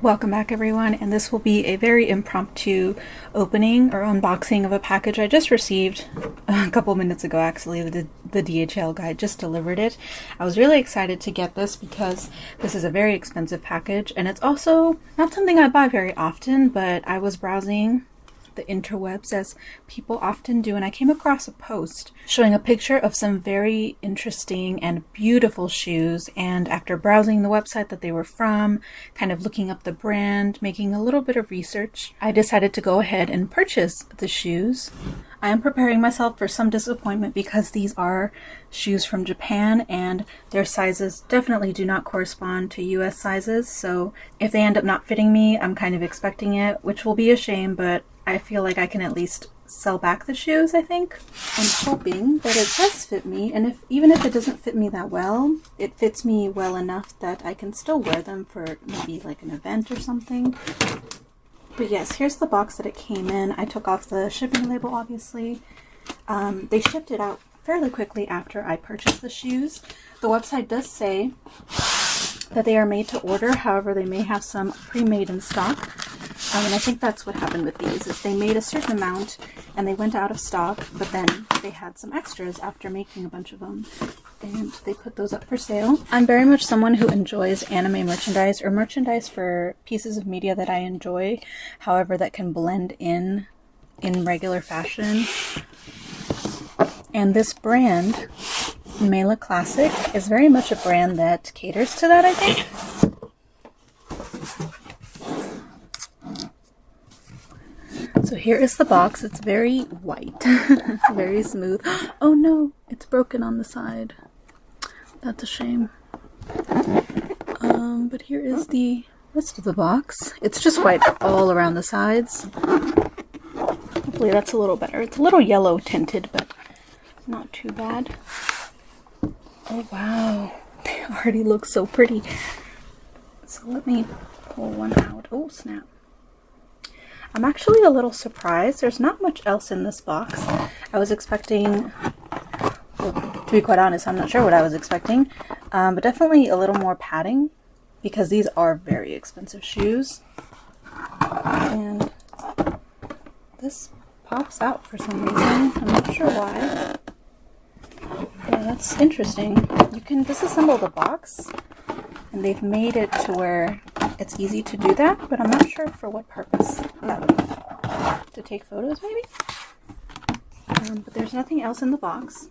Welcome back everyone, and this will be a very impromptu opening or unboxing of a package I just received a couple minutes ago. Actually, the DHL guy just delivered it. I was really excited to get this because this is a very expensive package, and it's also not something I buy very often, but I was browsing the interwebs as people often do, and I came across a post showing a picture of some very interesting and beautiful shoes, and after browsing the website that they were from, kind of looking up the brand, making a little bit of research, I decided to go ahead and purchase the shoes. I am preparing myself for some disappointment because these are shoes from Japan and their sizes definitely do not correspond to US sizes, so if they end up not fitting me, I'm kind of expecting it, which will be a shame, but I feel like I can at least sell back the shoes, I think. I'm hoping that it does fit me, and even if it doesn't fit me that well, it fits me well enough that I can still wear them for maybe like an event or something. But yes, here's the box that it came in. I took off the shipping label, obviously. They shipped it out fairly quickly after I purchased the shoes. The website does say that they are made to order, however they may have some pre-made in stock. And I think that's what happened with these, is they made a certain amount and they went out of stock, but then they had some extras after making a bunch of them, and they put those up for sale. I'm very much someone who enjoys anime merchandise, or merchandise for pieces of media that I enjoy, however that can blend in regular fashion. And this brand, Mayla Classic, is very much a brand that caters to that, I think. So here is the box. It's very white, very smooth. Oh no, it's broken on the side. That's a shame. But here is the rest of the box. It's just white all around the sides. Hopefully that's a little better. It's a little yellow tinted, but not too bad. Oh wow, they already look so pretty. So let me pull one out. Oh snap. I'm actually a little surprised. There's not much else in this box. I was expecting, well, to be quite honest, I'm not sure what I was expecting, but definitely a little more padding because these are very expensive shoes. And this pops out for some reason. I'm not sure why. Yeah, that's interesting. You can disassemble the box, and they've made it to where it's easy to do that, but I'm not sure for what purpose. To take photos, maybe? But there's nothing else in the box.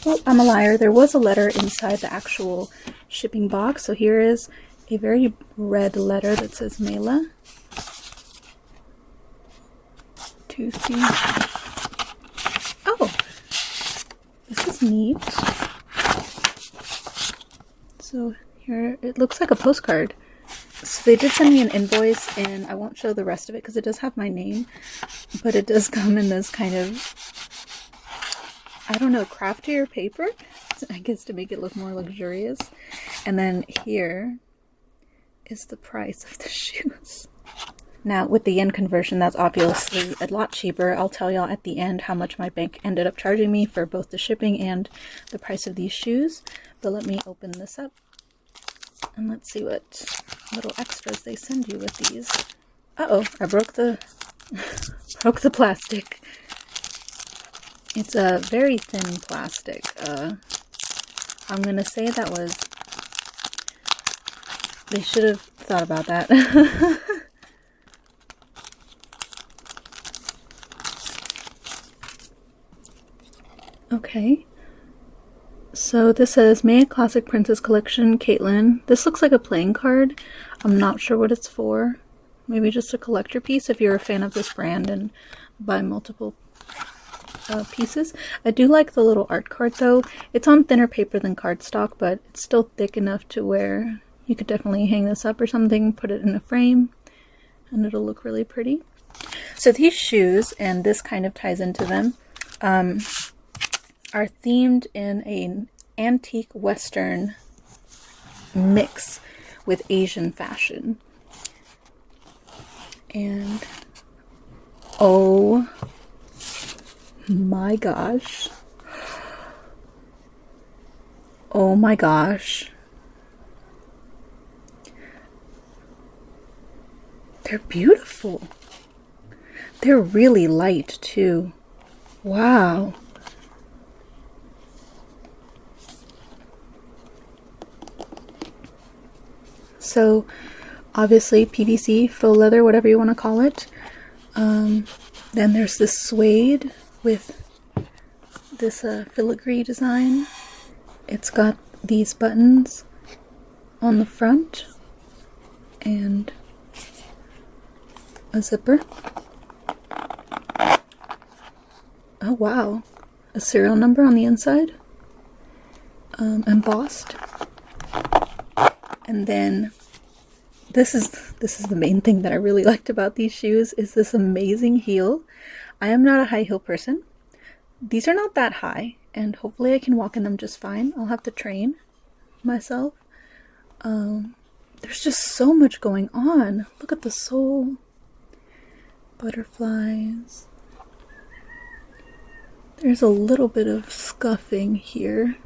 Oh, I'm a liar. There was a letter inside the actual shipping box. So here is a very red letter that says Mayla. To see. Oh! This is neat. So here, it looks like a postcard. So they did send me an invoice, and I won't show the rest of it because it does have my name, but it does come in this kind of, I don't know, craftier paper, I guess, to make it look more luxurious. And then here is the price of the shoes. Now, with the yen conversion, that's obviously a lot cheaper. I'll tell y'all at the end how much my bank ended up charging me for both the shipping and the price of these shoes. But let me open this up. And let's see what little extras they send you with these. Uh-oh, I broke the broke the plastic. It's a very thin plastic. I'm gonna say that was, they should have thought about that. Okay. So this says Mayla Classic Princess Collection, Caitlin. This looks like a playing card. I'm not sure what it's for. Maybe just a collector piece if you're a fan of this brand and buy multiple pieces. I do like the little art card though. It's on thinner paper than cardstock, but it's still thick enough to where you could definitely hang this up or something, put it in a frame, and it'll look really pretty. So these shoes, and this kind of ties into them, are themed in an antique Western mix with Asian fashion. And oh my gosh. Oh my gosh. They're beautiful. They're really light too. Wow. So obviously PVC, faux leather, whatever you want to call it. Then there's this suede with this filigree design. It's got these buttons on the front and a zipper. Oh wow, a serial number on the inside, embossed. And then this is the main thing that I really liked about these shoes, is this amazing heel. I am not a high heel person. These are not that high, and hopefully I can walk in them just fine. I'll have to train myself. There's just so much going on. Look at the sole. Butterflies. There's a little bit of scuffing here.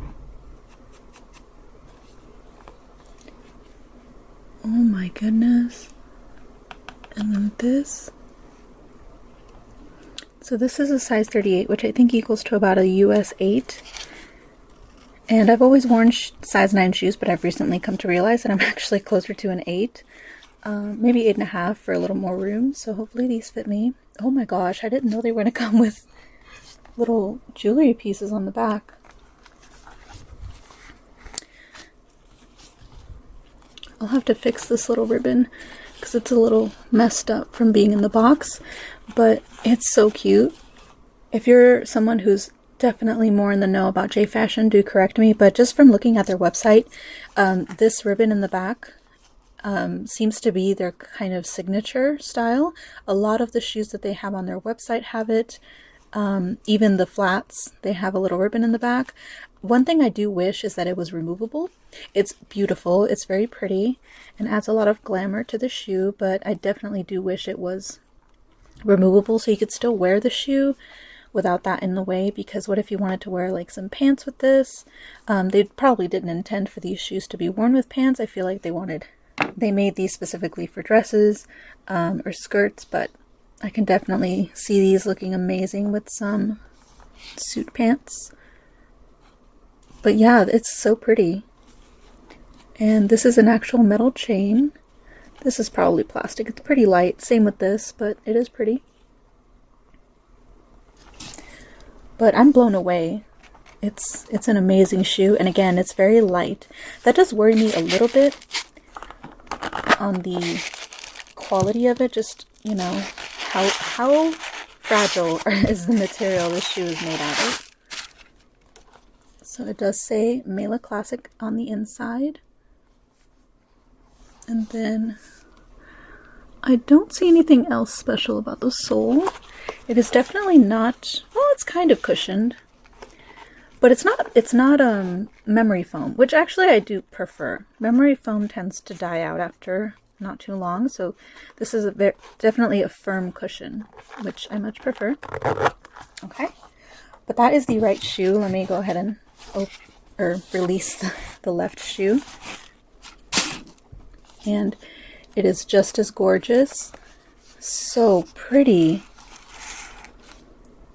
Oh my goodness. And then this. So this is a size 38, which I think equals to about a US 8. And I've always worn size 9 shoes, but I've recently come to realize that I'm actually closer to an 8. Maybe 8.5 for a little more room. So hopefully these fit me. Oh my gosh, I didn't know they were going to come with little jewelry pieces on the back. I'll have to fix this little ribbon because it's a little messed up from being in the box, but it's so cute. If you're someone who's definitely more in the know about jfashion, do correct me, but just from looking at their website, this ribbon in the back seems to be their kind of signature style. A lot of the shoes that they have on their website have it. Even the flats, they have a little ribbon in the back. One thing I do wish is that it was removable. It's beautiful, it's very pretty, and adds a lot of glamour to the shoe, but I definitely do wish it was removable so you could still wear the shoe without that in the way, because what if you wanted to wear like some pants with this? They probably didn't intend for these shoes to be worn with pants. I feel like they made these specifically for dresses or skirts, but I can definitely see these looking amazing with some suit pants. But yeah, it's so pretty. And this is an actual metal chain. This is probably plastic. It's pretty light. Same with this, but it is pretty. But I'm blown away. It's an amazing shoe. And again, it's very light. That does worry me a little bit on the quality of it. Just, you know, how fragile is the material this shoe is made out of. So it does say Mayla Classic on the inside. And then I don't see anything else special about the sole. It is definitely not, well, it's kind of cushioned, but it's not memory foam, which actually I do prefer. Memory foam tends to die out after not too long, so this is definitely a firm cushion, which I much prefer. Okay, but that is the right shoe. Let me go ahead and release the left shoe. And it is just as gorgeous. So pretty.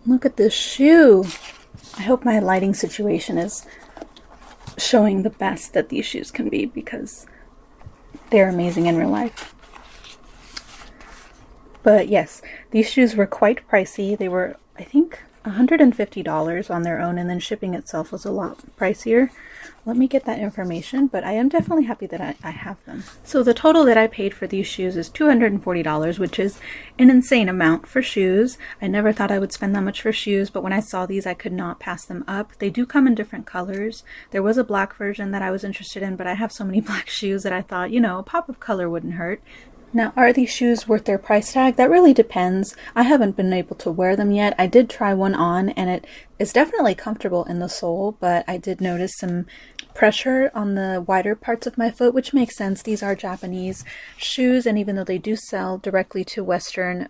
Look at this shoe. I hope my lighting situation is showing the best that these shoes can be, because they're amazing in real life. But yes, these shoes were quite pricey. They were, I think, $150 on their own, and then shipping itself was a lot pricier. Let me get that information, but I am definitely happy that I have them. So the total that I paid for these shoes is $240, which is an insane amount for shoes. I never thought I would spend that much for shoes, but when I saw these, I could not pass them up. They do come in different colors. There was a black version that I was interested in, but I have so many black shoes that I thought, you know, a pop of color wouldn't hurt. Now, are these shoes worth their price tag? That really depends. I haven't been able to wear them yet. I did try one on, and it is definitely comfortable in the sole, but I did notice some pressure on the wider parts of my foot, which makes sense. These are Japanese shoes, and even though they do sell directly to Western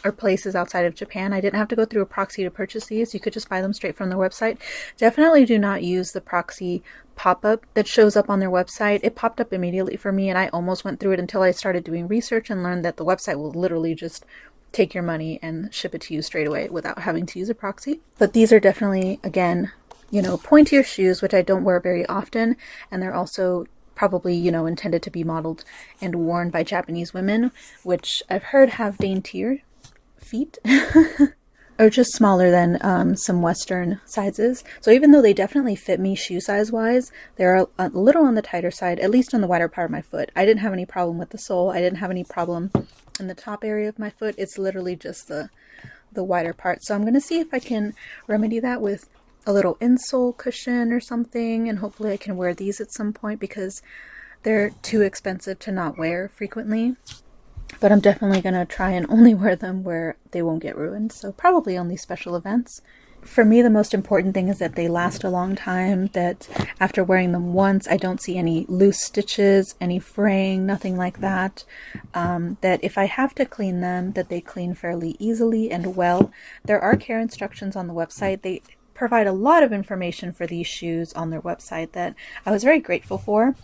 or places outside of Japan. I didn't have to go through a proxy to purchase these. You could just buy them straight from their website. Definitely do not use the proxy pop-up that shows up on their website. It popped up immediately for me, and I almost went through it until I started doing research and learned that the website will literally just take your money and ship it to you straight away without having to use a proxy. But these are definitely, again, you know, pointier shoes, which I don't wear very often, and they're also probably, you know, intended to be modeled and worn by Japanese women, which I've heard have daintier feet. Or just smaller than some Western sizes. So even though they definitely fit me shoe size wise, they're a little on the tighter side, at least on the wider part of my foot. I didn't have any problem with the sole. I didn't have any problem in the top area of my foot. It's literally just the wider part. So I'm going to see if I can remedy that with a little insole cushion or something, and hopefully I can wear these at some point because they're too expensive to not wear frequently. But I'm definitely going to try and only wear them where they won't get ruined. So probably only special events. For me, the most important thing is that they last a long time, that after wearing them once, I don't see any loose stitches, any fraying, nothing like that. That if I have to clean them, that they clean fairly easily and well. There are care instructions on the website. They provide a lot of information for these shoes on their website that I was very grateful for.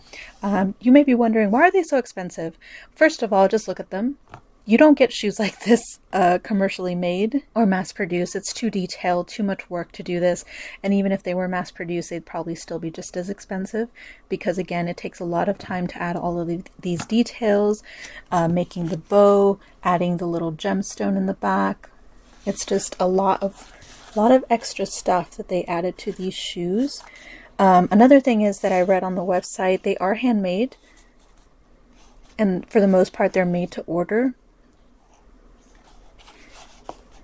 You may be wondering, why are they so expensive? First of all, just look at them. You don't get shoes like this commercially made or mass produced. It's too detailed, too much work to do this. And even if they were mass produced, they'd probably still be just as expensive because, again, it takes a lot of time to add all of these details, making the bow, adding the little gemstone in the back. It's just a lot of extra stuff that they added to these shoes. Another thing is that I read on the website, they are handmade, and for the most part they're made to order.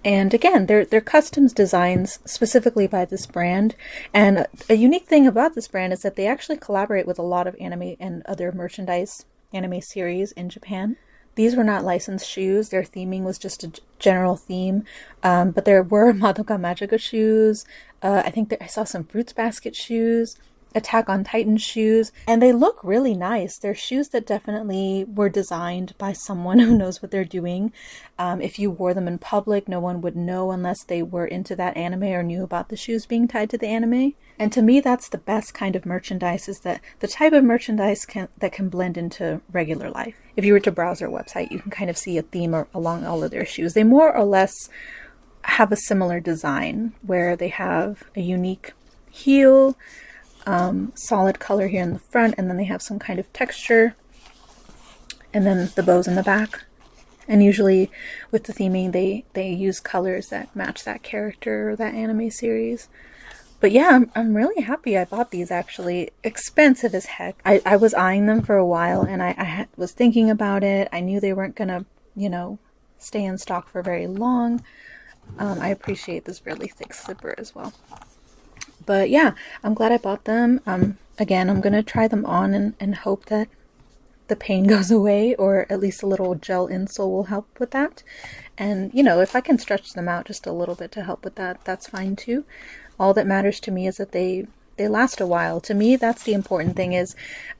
And again, they're customs designs specifically by this brand. And a unique thing about this brand is that they actually collaborate with a lot of anime and other merchandise, anime series in Japan. These were not licensed shoes. Their theming was just a general theme. But there were Madoka Magica shoes. I think that I saw some Fruits Basket shoes, Attack on Titan shoes, and they look really nice. They're shoes that definitely were designed by someone who knows what they're doing. If you wore them in public, no one would know unless they were into that anime or knew about the shoes being tied to the anime. And to me, that's the best kind of merchandise, is that the type of merchandise that can blend into regular life. If you were to browse their website, you can kind of see a theme along all of their shoes. They more or less have a similar design where they have a unique heel, solid color here in the front, and then they have some kind of texture, and then the bows in the back. And usually with the theming, they use colors that match that character or that anime series. But yeah, I'm really happy I bought these, actually. Expensive as heck. I was eyeing them for a while, and I was thinking about it. I knew they weren't gonna, stay in stock for very long. I appreciate this really thick slipper as well. But yeah, I'm glad I bought them. Again, I'm going to try them on and hope that the pain goes away, or at least a little gel insole will help with that. And, if I can stretch them out just a little bit to help with that, that's fine too. All that matters to me is that they last a while. To me, that's the important thing. Is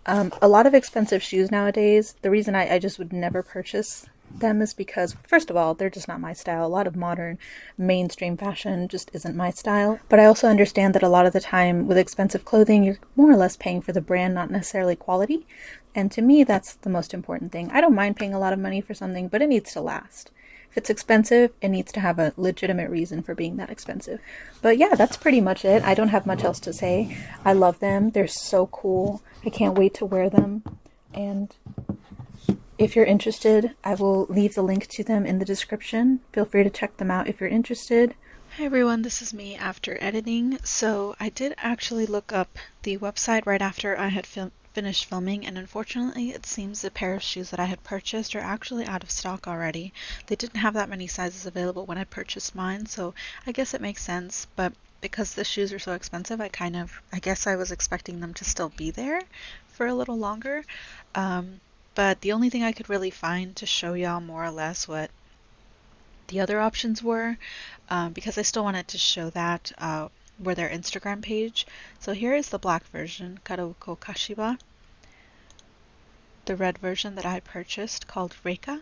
a lot of expensive shoes nowadays, the reason I just would never purchase them is because, first of all, they're just not my style. A lot of modern mainstream fashion just isn't my style. But I also understand that a lot of the time with expensive clothing, you're more or less paying for the brand, not necessarily quality. And to me, that's the most important thing. I don't mind paying a lot of money for something, but it needs to last. If it's expensive, it needs to have a legitimate reason for being that expensive. But yeah, that's pretty much it. I don't have much else to say. I love them. They're so cool. I can't wait to wear them. And if you're interested, I will leave the link to them in the description. Feel free to check them out if you're interested. Hi everyone, this is me after editing. So I did actually look up the website right after I had finished filming, and unfortunately it seems the pair of shoes that I had purchased are actually out of stock already. They didn't have that many sizes available when I purchased mine, so I guess it makes sense. But because the shoes are so expensive, I guess I was expecting them to still be there for a little longer. But the only thing I could really find to show y'all more or less what the other options were, because I still wanted to show that, were their Instagram page. So here is the black version, Reika Kashiba. The red version that I purchased, called Reika.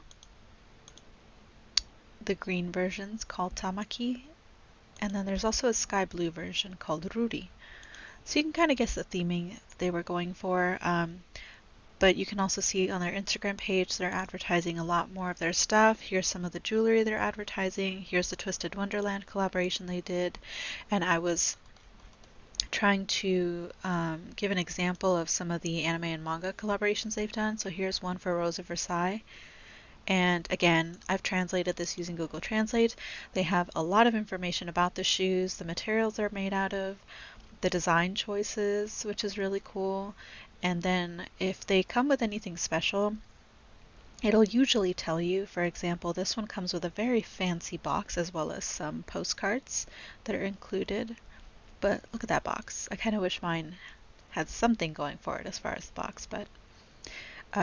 the green versions called Tamaki, and then there's also a sky blue version called Ruri. So you can kind of guess the theming they were going for. But you can also see on their Instagram page, they're advertising a lot more of their stuff. Here's some of the jewelry they're advertising. Here's the Twisted Wonderland collaboration they did. And I was trying to give an example of some of the anime and manga collaborations they've done. So here's one for Rose of Versailles. And again, I've translated this using Google Translate. They have a lot of information about the shoes, the materials they're made out of, the design choices, which is really cool. And then if they come with anything special, it'll usually tell you. For example, this one comes with a very fancy box as well as some postcards that are included. But look at that box. I kind of wish mine had something going for it as far as the box, but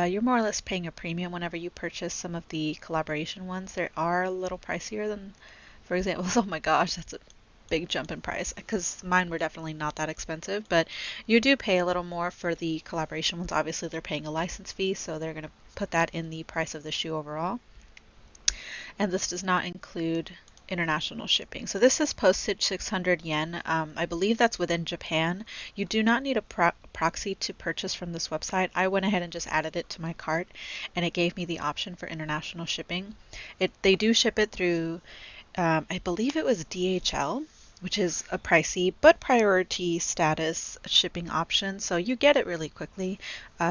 you're more or less paying a premium whenever you purchase some of the collaboration ones. They are a little pricier than, for example, oh my gosh, that's a big jump in price, because mine were definitely not that expensive, but you do pay a little more for the collaboration ones. Obviously, they're paying a license fee, so they're going to put that in the price of the shoe overall. And this does not include international shipping. So this is postage 600 yen. I believe that's within Japan. You do not need a proxy to purchase from this website. I went ahead and just added it to my cart, and it gave me the option for international shipping. They do ship it through, I believe it was DHL, which is a pricey but priority status shipping option. So you get it really quickly.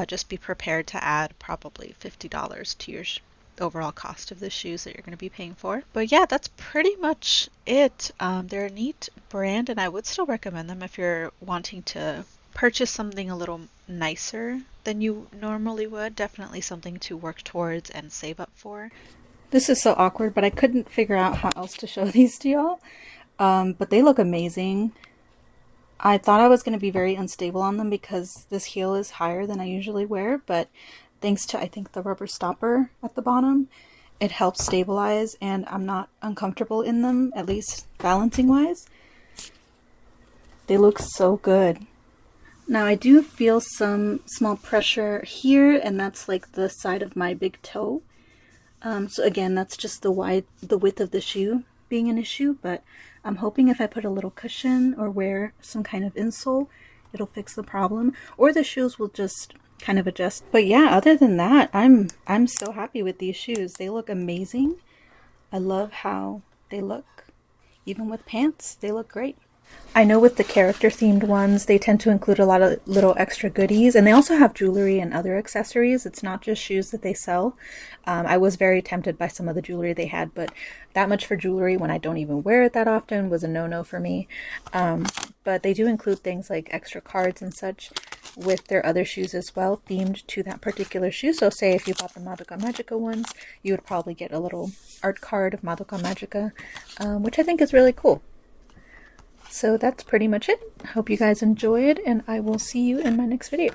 Just be prepared to add probably $50 to your overall cost of the shoes that you're going to be paying for. But yeah, that's pretty much it. They're a neat brand, and I would still recommend them if you're wanting to purchase something a little nicer than you normally would. Definitely something to work towards and save up for. This is so awkward, but I couldn't figure out how else to show these to y'all. But they look amazing. I thought I was going to be very unstable on them because this heel is higher than I usually wear, but thanks to, I think, the rubber stopper at the bottom, it helps stabilize, and I'm not uncomfortable in them, at least balancing wise. They look so good. Now I do feel some small pressure here, and that's like the side of my big toe. So again, that's just the width of the shoe being an issue, but I'm hoping if I put a little cushion or wear some kind of insole, it'll fix the problem, or the shoes will just kind of adjust. But yeah, other than that, I'm so happy with these shoes. They look amazing. I love how they look. Even with pants, they look great. I know with the character themed ones, they tend to include a lot of little extra goodies, and they also have jewelry and other accessories. It's not just shoes that they sell. I was very tempted by some of the jewelry they had, but that much for jewelry when I don't even wear it that often was a no-no for me. But they do include things like extra cards and such with their other shoes as well, themed to that particular shoe. So say if you bought the Madoka Magica ones, you would probably get a little art card of Madoka Magica, which I think is really cool. So that's pretty much it. Hope you guys enjoyed, and I will see you in my next video.